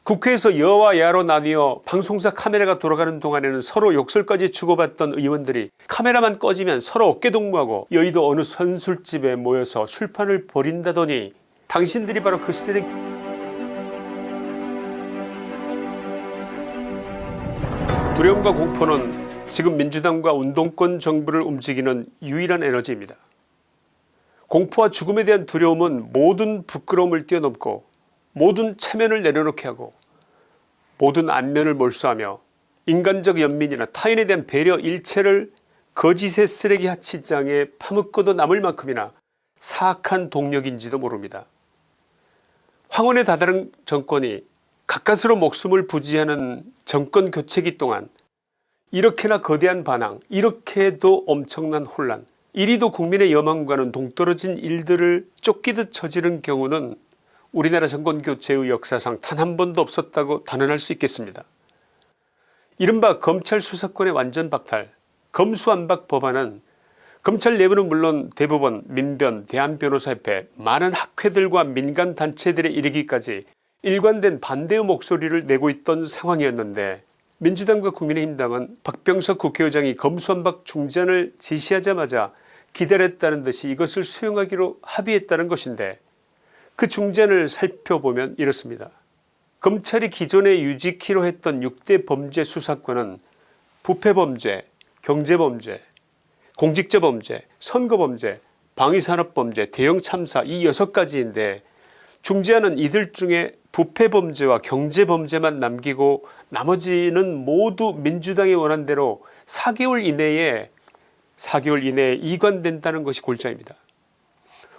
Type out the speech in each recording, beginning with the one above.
국회에서 여와 야로 나뉘어 방송사 카메라가 돌아가는 동안에는 서로 욕설까지 주고받던 의원들이 카메라만 꺼지면 서로 어깨동무하고 여의도 어느 선술집에 모여서 술판을 벌인다더니 당신들이 바로 그 쓰레기. 두려움과 공포는 지금 민주당과 운동권 정부를 움직이는 유일한 에너지입니다. 공포와 죽음에 대한 두려움은 모든 부끄러움을 뛰어넘고 모든 체면을 내려놓게 하고 모든 안면을 몰수하며 인간적 연민이나 타인에 대한 배려 일체를 거짓의 쓰레기 하치장에 파묻고도 남을 만큼이나 사악한 동력인지도 모릅니다. 황혼에 다다른 정권이 가까스로 목숨을 부지하는 정권 교체기 동안 이렇게나 거대한 반항, 이렇게도 엄청난 혼란, 이리도 국민의 여망과는 동떨어진 일들을 쫓기듯 저지른 경우는 우리나라 정권교체의 역사상 단 한 번도 없었다고 단언할 수 있겠습니다. 이른바 검찰 수사권의 완전 박탈, 검수완박 법안은 검찰 내부는 물론 대법원, 민변, 대한변호사협회, 많은 학회들과 민간단체들에 이르기까지 일관된 반대의 목소리를 내고 있던 상황이었는데 민주당과 국민의힘당은 박병석 국회의장이 검수완박 중재안을 제시하자마자 기다렸다는 듯이 이것을 수용하기로 합의했다는 것인데 그 중재안을 살펴보면 이렇습니다. 검찰이 기존에 유지키로 했던 6대 범죄 수사권은 부패범죄, 경제범죄, 공직자범죄, 선거범죄, 방위산업범죄, 대형참사 이 6가지인데 중재안은 이들 중에 부패범죄와 경제범죄만 남기고 나머지는 모두 민주당이 원한 대로 4개월 이내에 이관된다는 것이 골자입니다.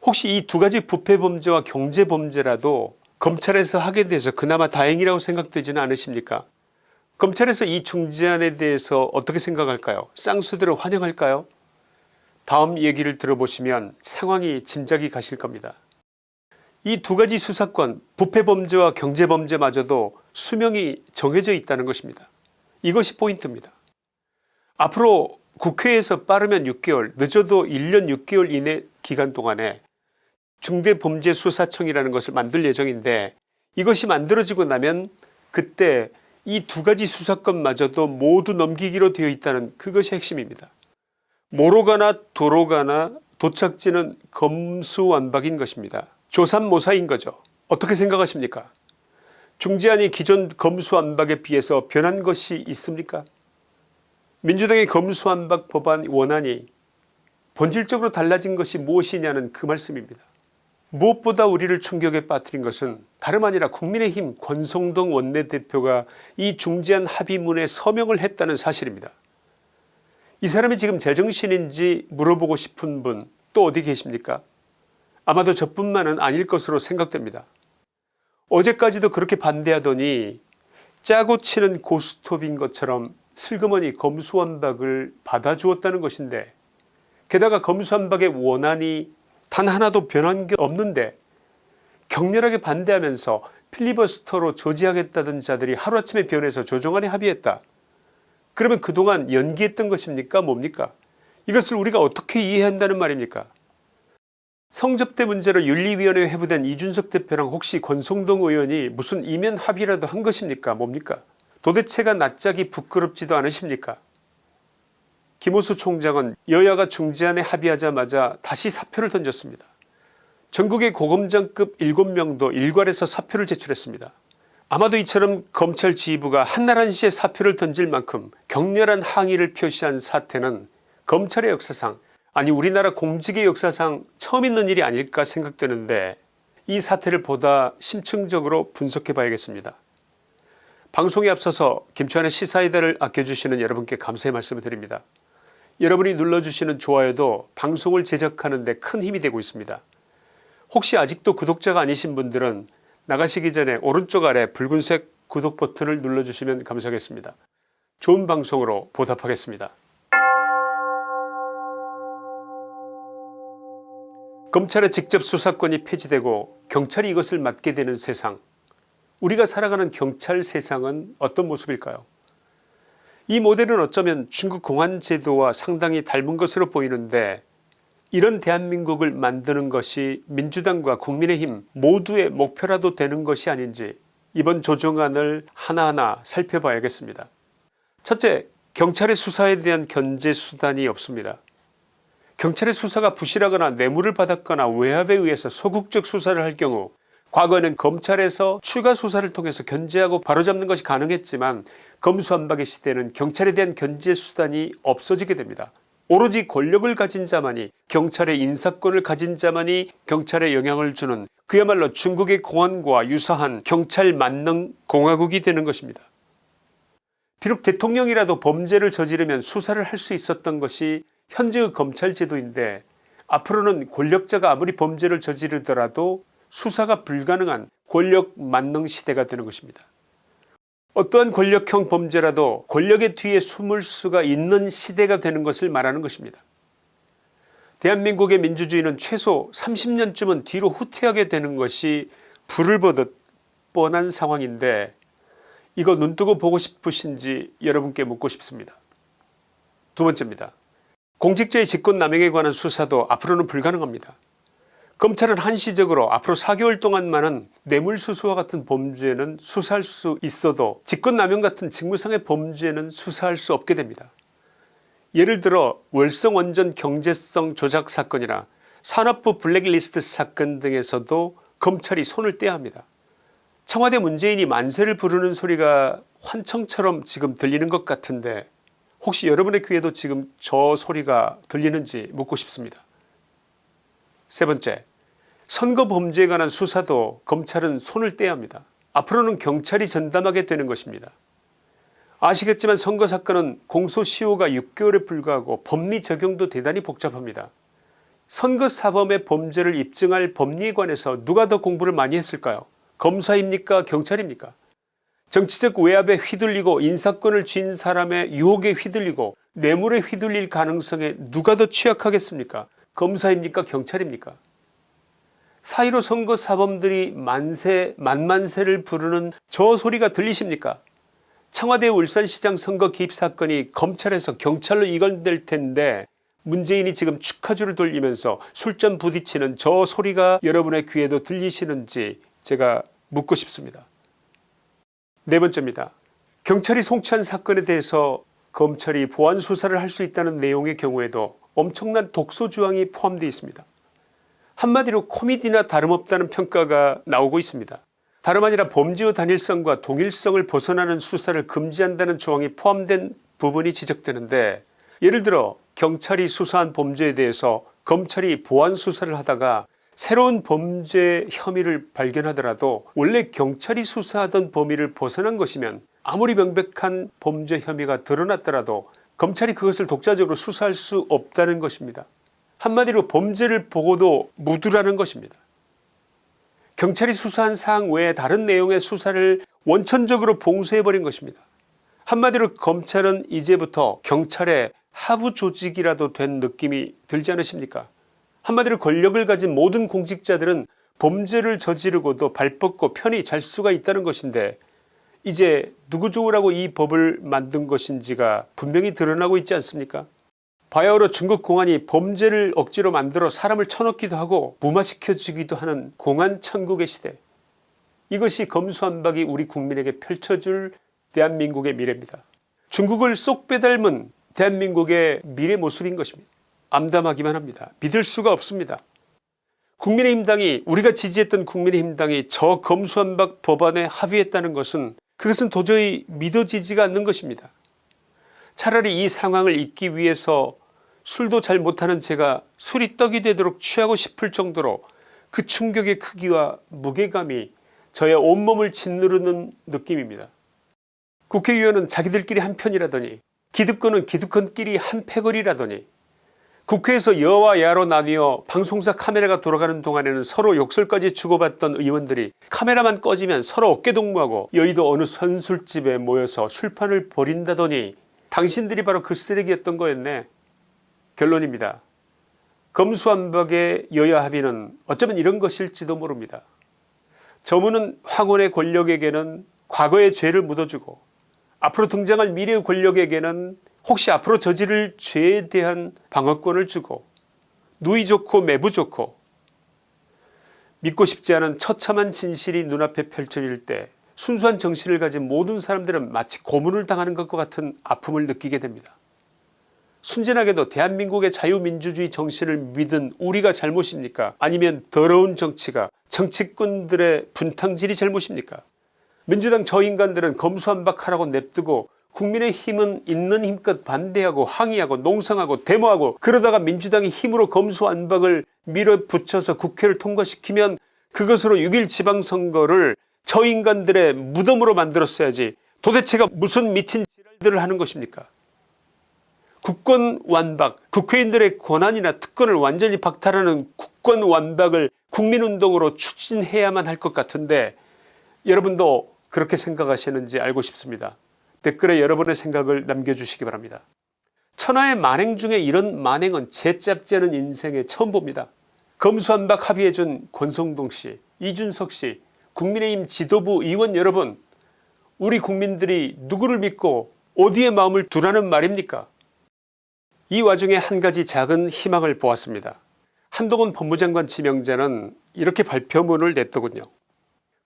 혹시 이 두 가지 부패범죄와 경제범죄라도 검찰에서 하게 돼서 그나마 다행이라고 생각되지는 않으십니까? 검찰에서 이 중재안에 대해서 어떻게 생각할까요? 쌍수들을 환영할까요? 다음 얘기를 들어보시면 상황이 짐작이 가실 겁니다. 이 두 가지 수사권 부패범죄와 경제범죄마저도 수명이 정해져 있다는 것입니다. 이것이 포인트입니다. 앞으로 국회에서 빠르면 6개월 늦어도 1년 6개월 이내 기간 동안에 중대범죄수사청이라는 것을 만들 예정인데 이것이 만들어지고 나면 그때 이 두 가지 수사권마저도 모두 넘기기로 되어 있다는 그것이 핵심입니다. 모로 가나 도로 가나 도착지는 검수완박인 것입니다. 조삼모사인 거죠. 어떻게 생각하십니까? 중재안이 기존 검수완박에 비해서 변한 것이 있습니까? 민주당의 검수완박 법안 원안이 본질적으로 달라진 것이 무엇이냐는 그 말씀입니다. 무엇보다 우리를 충격에 빠뜨린 것은 다름 아니라 국민의힘 권성동 원내대표가 이 중재안 합의문에 서명을 했다는 사실입니다. 이 사람이 지금 제정신인지 물어보고 싶은 분 또 어디 계십니까? 아마도 저뿐만은 아닐 것으로 생각됩니다. 어제까지도 그렇게 반대하더니 짜고 치는 고스톱인 것처럼 슬그머니 검수완박을 받아주었다는 것인데 게다가 검수완박의 원안이 단 하나도 변한 게 없는데 격렬하게 반대하면서 필리버스터로 조지하겠다던 자들이 하루아침에 변해서 조정안에 합의했다. 그러면 그동안 연기했던 것입니까? 뭡니까? 이것을 우리가 어떻게 이해한다는 말입니까? 성접대 문제로 윤리위원회에 회부된 이준석 대표랑 혹시 권성동 의원이 무슨 이면 합의라도 한 것입니까? 뭡니까? 도대체가 낯짝이 부끄럽지도 않으십니까? 김호수 총장은 여야가 중재안에 합의하자마자 다시 사표를 던졌습니다. 전국의 고검장급 7명도 일괄해서 사표를 제출했습니다. 아마도 이처럼 검찰 지휘부가 한나란시에 사표를 던질 만큼 격렬한 항의를 표시한 사태는 검찰의 역사상 아니 우리나라 공직의 역사상 처음 있는 일이 아닐까 생각되는데 이 사태를 보다 심층적으로 분석해 봐야겠습니다. 방송에 앞서서 김치환의 시사이다를 아껴주시는 여러분께 감사의 말씀을 드립니다. 여러분이 눌러주시는 좋아요도 방송을 제작하는 데 큰 힘이 되고 있습니다. 혹시 아직도 구독자가 아니신 분들은 나가시기 전에 오른쪽 아래 붉은색 구독 버튼을 눌러주시면 감사하겠습니다. 좋은 방송으로 보답하겠습니다. 검찰의 직접 수사권이 폐지되고 경찰이 이것을 맡게 되는 세상, 우리가 살아가는 경찰 세상은 어떤 모습일까요? 이 모델은 어쩌면 중국 공안제도와 상당히 닮은 것으로 보이는데 이런 대한민국을 만드는 것이 민주당과 국민의힘 모두의 목표라도 되는 것이 아닌지 이번 조정안을 하나하나 살펴봐야겠습니다. 첫째, 경찰의 수사에 대한 견제 수단이 없습니다. 경찰의 수사가 부실하거나 뇌물을 받았거나 외압에 의해서 소극적 수사를 할 경우 과거에는 검찰에서 추가 수사를 통해서 견제하고 바로잡는 것이 가능했지만 검수완박의 시대는 경찰에 대한 견제 수단이 없어지게 됩니다. 오로지 권력을 가진 자만이, 경찰의 인사권을 가진 자만이 경찰에 영향을 주는 그야말로 중국의 공안과 유사한 경찰 만능 공화국이 되는 것입니다. 비록 대통령이라도 범죄를 저지르면 수사를 할 수 있었던 것이 현재의 검찰 제도인데 앞으로는 권력자가 아무리 범죄를 저지르더라도 수사가 불가능한 권력 만능 시대가 되는 것입니다. 어떠한 권력형 범죄라도 권력의 뒤에 숨을 수가 있는 시대가 되는 것을 말하는 것입니다. 대한민국의 민주주의는 최소 30년쯤은 뒤로 후퇴하게 되는 것이 불을 보듯 뻔한 상황인데 이거 눈뜨고 보고 싶으신지 여러분께 묻고 싶습니다. 두 번째입니다. 공직자의 직권남용에 관한 수사도 앞으로는 불가능합니다. 검찰은 한시적으로 앞으로 4개월 동안만은 뇌물수수와 같은 범죄는 수사할 수 있어도 직권남용 같은 직무상의 범죄는 수사할 수 없게 됩니다. 예를 들어 월성원전 경제성 조작 사건이나 산업부 블랙리스트 사건 등에서도 검찰이 손을 떼야 합니다. 청와대 문재인이 만세를 부르는 소리가 환청처럼 지금 들리는 것 같은데 혹시 여러분의 귀에도 지금 저 소리가 들리는지 묻고 싶습니다. 세 번째, 선거 범죄에 관한 수사도 검찰은 손을 떼야 합니다. 앞으로는 경찰이 전담하게 되는 것입니다. 아시겠지만 선거 사건은 공소시효가 6개월에 불과하고 법리 적용도 대단히 복잡합니다. 선거사범의 범죄를 입증할 법리에 관해서 누가 더 공부를 많이 했을까요? 검사입니까? 경찰입니까? 정치적 외압에 휘둘리고 인사권을 쥔 사람의 유혹에 휘둘리고 뇌물에 휘둘릴 가능성에 누가 더 취약하겠습니까? 검사입니까? 경찰입니까? 4.15 선거사범들이 만만세를 부르는 저 소리가 들리십니까? 청와대 울산시장 선거 개입 사건이 검찰에서 경찰로 이관될 텐데 문재인이 지금 축하주를 돌리면서 술잔 부딪히는 저 소리가 여러분의 귀에도 들리시는지 제가 묻고 싶습니다. 네 번째입니다. 경찰이 송치한 사건에 대해서 검찰이 보완 수사를 할 수 있다는 내용의 경우에도 엄청난 독소조항이 포함되어 있습니다. 한마디로 코미디나 다름없다는 평가가 나오고 있습니다. 다름 아니라 범죄의 단일성과 동일성을 벗어나는 수사를 금지한다는 조항이 포함된 부분이 지적되는데 예를 들어 경찰이 수사한 범죄에 대해서 검찰이 보완 수사를 하다가 새로운 범죄 혐의를 발견하더라도 원래 경찰이 수사하던 범위를 벗어난 것이면 아무리 명백한 범죄 혐의가 드러났더라도 검찰이 그것을 독자적으로 수사할 수 없다는 것입니다. 한마디로 범죄를 보고도 묻으라는 것입니다. 경찰이 수사한 사항 외에 다른 내용의 수사를 원천적으로 봉쇄해버린 것입니다. 한마디로 검찰은 이제부터 경찰의 하부 조직이라도 된 느낌이 들지 않으십니까? 한마디로 권력을 가진 모든 공직자들은 범죄를 저지르고도 발뻗고 편히 잘 수가 있다는 것인데 이제 누구 좋으라고 이 법을 만든 것인지가 분명히 드러나고 있지 않습니까? 바야흐로 중국 공안이 범죄를 억지로 만들어 사람을 쳐넣기도 하고 무마시켜주기도 하는 공안 천국의 시대, 이것이 검수완박이 우리 국민에게 펼쳐줄 대한민국의 미래입니다. 중국을 쏙 빼닮은 대한민국의 미래 모습인 것입니다. 암담하기만 합니다. 믿을 수가 없습니다. 국민의힘당이, 우리가 지지했던 국민의힘당이 저 검수완박 법안에 합의했다는 것은 그것은 도저히 믿어지지가 않는 것입니다. 차라리 이 상황을 잊기 위해서 술도 잘 못하는 제가 술이 떡이 되도록 취하고 싶을 정도로 그 충격의 크기와 무게감이 저의 온몸을 짓누르는 느낌입니다. 국회의원은 자기들끼리 한편이라더니 기득권은 기득권끼리 한패거리라더니 국회에서 여와 야로 나뉘어 방송사 카메라가 돌아가는 동안에는 서로 욕설까지 주고받던 의원들이 카메라만 꺼지면 서로 어깨동무하고 여의도 어느 선술집에 모여서 술판을 벌인다더니 당신들이 바로 그 쓰레기였던 거였네. 결론입니다. 검수완박의 여야 합의는 어쩌면 이런 것일지도 모릅니다. 저무는 황혼의 권력에게는 과거의 죄를 묻어주고 앞으로 등장할 미래의 권력에게는 혹시 앞으로 저지를 죄에 대한 방어권을 주고 누이 좋고 매부 좋고 믿고 싶지 않은 처참한 진실이 눈앞에 펼쳐질 때 순수한 정신을 가진 모든 사람들은 마치 고문을 당하는 것과 같은 아픔을 느끼게 됩니다. 순진하게도 대한민국의 자유민주주의 정신을 믿은 우리가 잘못입니까? 아니면 더러운 정치가 정치꾼들의 분탕질이 잘못입니까? 민주당 저 인간들은 검수완박하라고 냅두고 국민의힘은 있는 힘껏 반대하고 항의하고 농성하고 데모하고 그러다가 민주당이 힘으로 검수완박을 밀어붙여서 국회를 통과시키면 그것으로 6.1 지방선거를 저 인간들의 무덤으로 만들었어야지 도대체가 무슨 미친 지랄들을 하는 것입니까? 국권완박, 국회의원들의 권한이나 특권을 완전히 박탈하는 국권완박을 국민운동으로 추진해야만 할 것 같은데 여러분도 그렇게 생각하시는지 알고 싶습니다. 댓글에 여러분의 생각을 남겨주시기 바랍니다. 천하의 만행 중에 이런 만행은 제 짭지 않은 인생에 처음 봅니다. 검수완박 합의해준 권성동씨, 이준석씨, 국민의힘 지도부 의원 여러분, 우리 국민들이 누구를 믿고 어디에 마음을 두라는 말입니까? 이 와중에 한 가지 작은 희망을 보았습니다. 한동훈 법무장관 지명자는 이렇게 발표문을 냈더군요.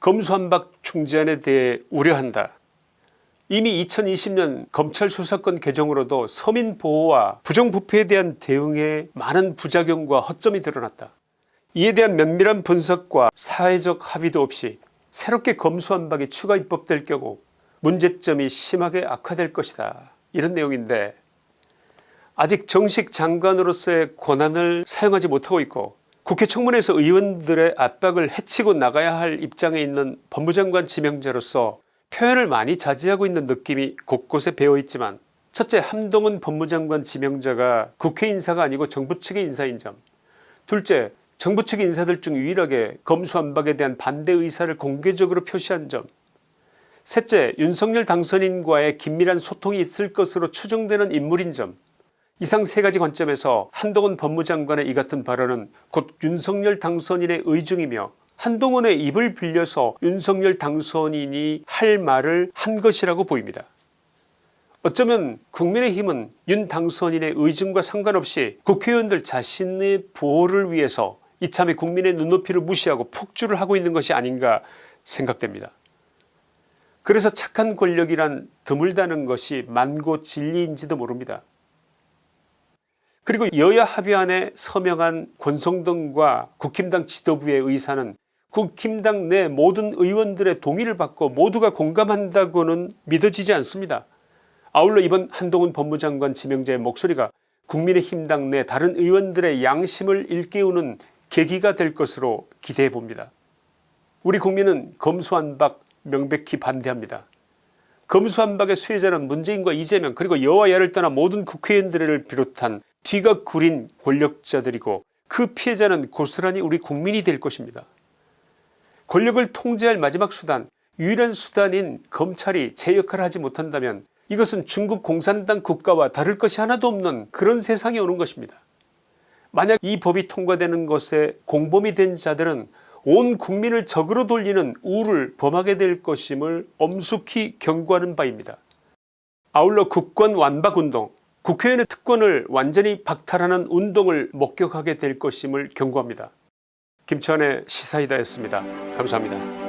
검수완박 중재안에 대해 우려한다. 이미 2020년 검찰 수사권 개정으로도 서민보호와 부정부패에 대한 대응에 많은 부작용과 허점이 드러났다. 이에 대한 면밀한 분석과 사회적 합의도 없이 새롭게 검수완박이 추가 입법될 경우 문제점이 심하게 악화될 것이다. 이런 내용인데 아직 정식 장관으로서의 권한을 사용하지 못하고 있고 국회 청문회에서 의원들의 압박을 헤치고 나가야 할 입장에 있는 법무장관 지명자로서 표현을 많이 자제하고 있는 느낌이 곳곳에 배어있지만 첫째, 한동훈 법무장관 지명자가 국회 인사가 아니고 정부 측의 인사인 점, 둘째, 정부 측 인사들 중 유일하게 검수완박에 대한 반대 의사를 공개적으로 표시한 점, 셋째, 윤석열 당선인과의 긴밀한 소통이 있을 것으로 추정되는 인물인 점, 이상 세 가지 관점에서 한동훈 법무장관의 이 같은 발언은 곧 윤석열 당선인의 의중이며 한동훈의 입을 빌려서 윤석열 당선인이 할 말을 한 것이라고 보입니다. 어쩌면 국민의힘은 윤 당선인의 의중과 상관없이 국회의원들 자신의 보호를 위해서 이참에 국민의 눈높이를 무시하고 폭주를 하고 있는 것이 아닌가 생각됩니다. 그래서 착한 권력이란 드물다는 것이 만고 진리인지도 모릅니다. 그리고 여야 합의안에 서명한 권성동과 국힘당 지도부의 의사는 국힘당 내 모든 의원들의 동의를 받고 모두가 공감한다고는 믿어지지 않습니다. 아울러 이번 한동훈 법무장관 지명자의 목소리가 국민의힘당 내 다른 의원들의 양심을 일깨우는 계기가 될 것으로 기대해 봅니다. 우리 국민은 검수완박 명백히 반대합니다. 검수완박의 수혜자는 문재인과 이재명 그리고 여와야를 떠나 모든 국회의원들을 비롯한 뒤가 구린 권력자들이고 그 피해자는 고스란히 우리 국민이 될 것입니다. 권력을 통제할 마지막 수단, 유일한 수단인 검찰이 제 역할을 하지 못한다면 이것은 중국 공산당 국가와 다를 것이 하나도 없는 그런 세상이 오는 것입니다. 만약 이 법이 통과되는 것에 공범이 된 자들은 온 국민을 적으로 돌리는 우를 범하게 될 것임을 엄숙히 경고하는 바입니다. 아울러 국권완박운동, 국회의원의 특권을 완전히 박탈하는 운동을 목격하게 될 것임을 경고합니다. 김치환의 시사이다였습니다. 감사합니다.